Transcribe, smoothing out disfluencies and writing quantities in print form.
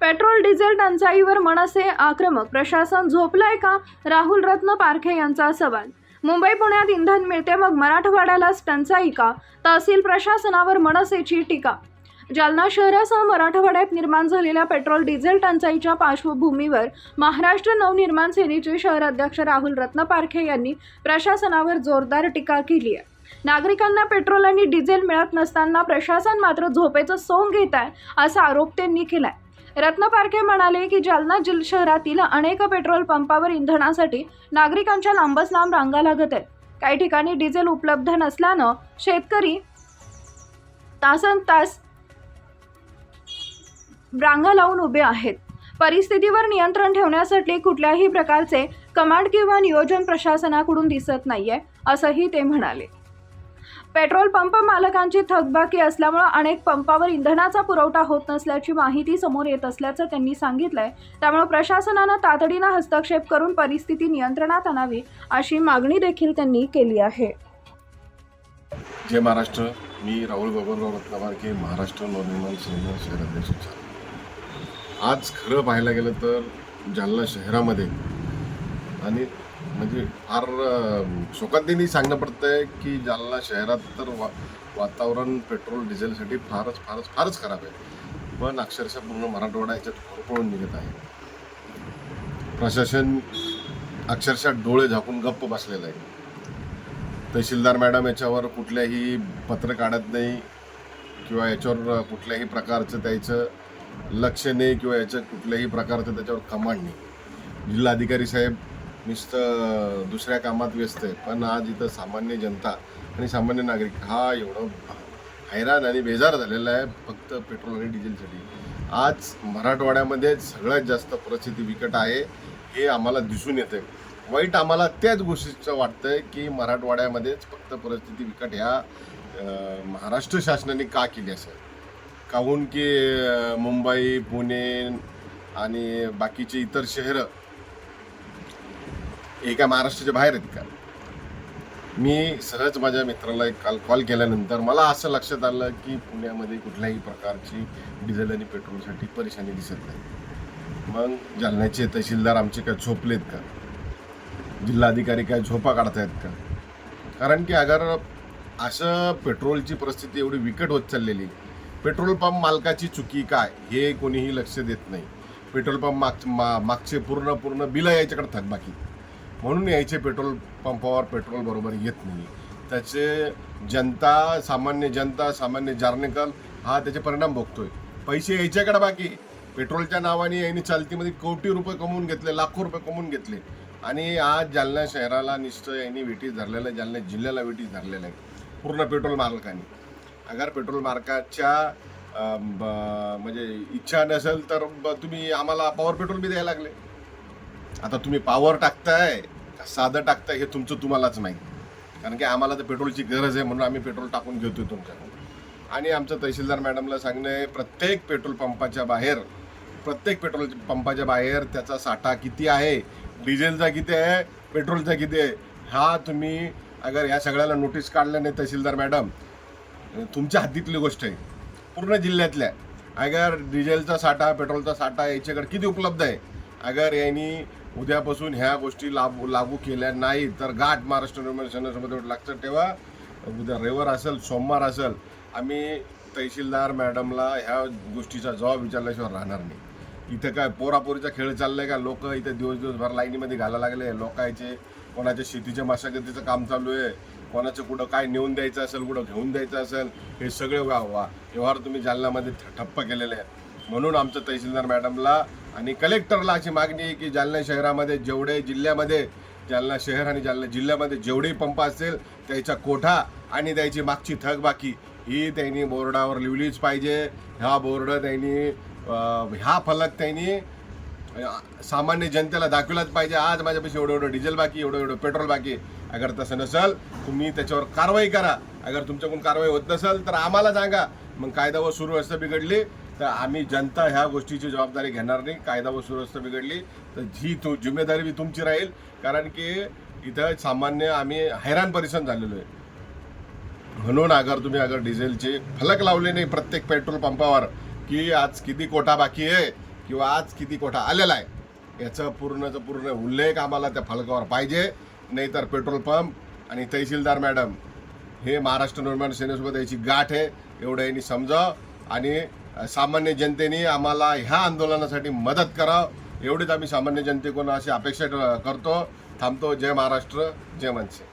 Petrol diesel टंचाईवर मनसे आक्रमक, प्रशासन झोपलंय का? राहुल रत्न पारखे यांचा सवाल. मुंबई पुण्यात इंधन मिळते मग मराठवाड्यालाच टंचाई का? तहसील प्रशासनावर मनसेची टीका. जालना शहरासह मराठवाड्यात निर्माण झालेल्या पेट्रोल डिझेल टंचाईच्या पार्श्वभूमीवर महाराष्ट्र नवनिर्माण सेनेचे शहर अध्यक्ष राहुल रत्न पारखे यांनी प्रशासनावर जोरदार टीका केली आहे. नागरिकांना पेट्रोल आणि डिझेल मिळत नसताना प्रशासन मात्र झोपेचं सोंग घेत आहे असा आरोप त्यांनी केलाय. रत्न पारखे म्हणाले की जालना शहरातील अनेक पेट्रोल पंपावर इंधनासाठी नागरिकांच्या लांबच लांब रांगा लागत आहेत. काही ठिकाणी डिझेल उपलब्ध नसल्यानं शेतकरी तासनतास रांगा लावून उभे आहेत. परिस्थितीवर नियंत्रण ठेवण्यासाठी कुठल्याही प्रकारचे कमांड किंवा नियोजन प्रशासनाकडून दिसत नाहीये असंही ते म्हणाले. पेट्रोल पंप मालकांची थकबाकी असल्यामुळे अनेक पंपावर इंधनाचा पुरवठा होत नसल्याची माहिती समोर येत असल्याचं त्यांनी सांगितलंय. त्यामुळे प्रशासनानं तातडीनं हस्तक्षेप करून परिस्थिती नियंत्रणात आणावी अशी मागणी देखील त्यांनी केली आहे. जय महाराष्ट्र. मी राहुल बबनराव रत्न पारखे, महाराष्ट्र नवनिर्माण सेना शहर अध्यक्ष. आज खरं पाहायला गेलं तर जालना शहरामध्ये आणि म्हणजे फार शोकांतिनी सांगणं पडतंय की जालना शहरात तर वातावरण पेट्रोल डिझेलसाठी फारच खराब आहे. पण अक्षरशः पूर्ण मराठवाडा याच्यात होरपळून निघत आहे. प्रशासन अक्षरशः डोळे झाकून गप्प बसलेलं आहे. तहसीलदार मॅडम याच्यावर कुठल्याही पत्र काढत नाही किंवा याच्यावर कुठल्याही प्रकारचं त्याचं लक्ष नाही किंवा याचं कुठल्याही प्रकारचं त्याच्यावर कमांड नाही. जिल्हाधिकारी साहेब नुसतं दुसऱ्या कामात व्यस्त आहे, पण आज इथं सामान्य जनता आणि सामान्य नागरिक हा एवढं हैराण आणि बेजार झालेला आहे फक्त पेट्रोल आणि डिझेलसाठी. आज मराठवाड्यामध्ये सगळ्यात जास्त परिस्थिती बिकट आहे हे आम्हाला दिसून येते. वाईट आम्हाला त्याच गोष्टीचं वाटतंय की मराठवाड्यामध्येच फक्त परिस्थिती बिकट ह्या महाराष्ट्र शासनाने का केली असेल. काहून की मुंबई, पुणे आणि बाकीचे इतर शहरं एका महाराष्ट्राच्या बाहेर आहेत का? मी सहज माझ्या मित्राला एक कॉल केल्यानंतर मला असं लक्षात आलं की पुण्यामध्ये कुठल्याही प्रकारची डिझेल आणि पेट्रोलसाठी परेशानी दिसत नाही. मग जालन्याचे तहसीलदार आमचे काय झोपलेत का? जिल्हाधिकारी काय झोपा काढतायत का? कारण की अगर असं पेट्रोलची परिस्थिती एवढी विकट होत चाललेली, पेट्रोल पंप मालकाची चुकी काय हे कोणीही लक्ष देत नाही. पेट्रोल पंप मागचे पूर्ण बिलं याच्याकडे थकबाकी, म्हणून यायचे पेट्रोल पंपावर पेट्रोल बरोबर येत नाही. त्याचे सामान्य जार्नेकल हा त्याचे परिणाम भोगतोय. पैसे यायच्याकडे बाकी, पेट्रोलच्या नावाने यांनी चालतीमध्ये कोटी रुपये कमवून घेतले, लाखो रुपये कमवून घेतले. आणि आज जालना शहराला निश्चय यांनी वेटीस धरलेलं आहे, जालना जिल्ह्याला वेटीस धरलेलं आहे पूर्ण पेट्रोल मालकांनी. अगर पेट्रोल मार्काच्या म्हणजे इच्छा नसेल तर तुम्ही आम्हाला पॉवर पेट्रोल बी द्यायला लागले. आता तुम्ही पॉवर टाकताय का साधं टाकताय हे तुम्हालाच माहीत. कारण की आम्हाला तर पेट्रोलची गरज आहे म्हणून आम्ही पेट्रोल टाकून घेतोय तुमच्याकडून. आणि आमचं तहसीलदार मॅडमला सांगणं आहे प्रत्येक पेट्रोल पंपाच्या बाहेर त्याचा साठा किती आहे, डिझेलचा किती आहे, पेट्रोलचा किती आहे, हा तुम्ही अगर ह्या सगळ्याला नोटीस काढल्या नाही तहसीलदार मॅडम, तुमच्या हद्दीतली गोष्ट आहे. पूर्ण जिल्ह्यातल्या अगर डिझेलचा साठा, पेट्रोलचा साठा याच्याकडे किती उपलब्ध आहे, अगर यांनी उद्यापासून ह्या गोष्टी लागू केल्या नाही तर गाठ महाराष्ट्र निर्माण सेनेसोबत लक्षात ठेवा. उद्या रविवार असेल, सोमवार असेल, आम्ही तहसीलदार मॅडमला ह्या गोष्टीचा जबाब विचारल्याशिवाय राहणार नाही. इथं काय पोरापोरीचा खेळ चाललाय का? लोक इथं दिवसभर लाईनीमध्ये घालायला लागले. लोकांचे कोणाच्या शेतीच्या मशागतीचं काम चालू आहे, कोणाचं कुठं काय नेऊन द्यायचं असेल, कुठं घेऊन द्यायचं असेल, हे सगळे व्यवहार तुम्ही जालन्यामध्ये ठप्प केलेले आहेत. म्हणून आमचं तहसीलदार मॅडमला आणि कलेक्टरला अशी मागणी आहे की जालना शहरामध्ये जालना शहर आणि जालना जिल्ह्यामध्ये जेवढे पंप असतील त्याचा कोठा आणि त्याची मागची थकबाकी ही त्यांनी बोर्डावर लिहिलीच पाहिजे. ह्या फलक त्यांनी सामान्य जनतेला दाखवलाच पाहिजे. आज माझ्यापाशी एवढं डिझेल बाकी, एवढं पेट्रोल बाकी. अगर तसं नसेल तुम्ही त्याच्यावर कारवाई करा. अगर तुमच्याकडून कारवाई होत नसेल तर आम्हाला सांगा. मग कायदा व सुव्यवस्था बिघडली तर आम्ही जनता ह्या गोष्टीची जबाबदारी घेणार नाही. कायदा व सुव्यवस्था बिघडली तर ही जिम्मेदारी बी तुमची राहील. कारण की इथं सामान्य आम्ही हैराण परेशान झालेलो आहे. म्हणून अगर डिझेलचे फलक लावले नाही प्रत्येक पेट्रोल पंपावर की आज किती कोटा बाकी आहे, किंवा आज किती कोटा आलेला आहे याचं पूर्ण उल्लेख आम्हाला त्या फलकावर पाहिजे. नाहीतर पेट्रोल पंप आणि तहसीलदार मॅडम हे महाराष्ट्र निर्माण सेनेसोबत याची गाठ आहे एवढं यांनी समजावं आणि सामान्य जनतेने आम्हाला ह्या आंदोलनासाठी मदत करावं एवढीच आम्ही सामान्य जनतेकडून अशी अपेक्षा करतो. थांबतो. जय महाराष्ट्र, जय मनसे.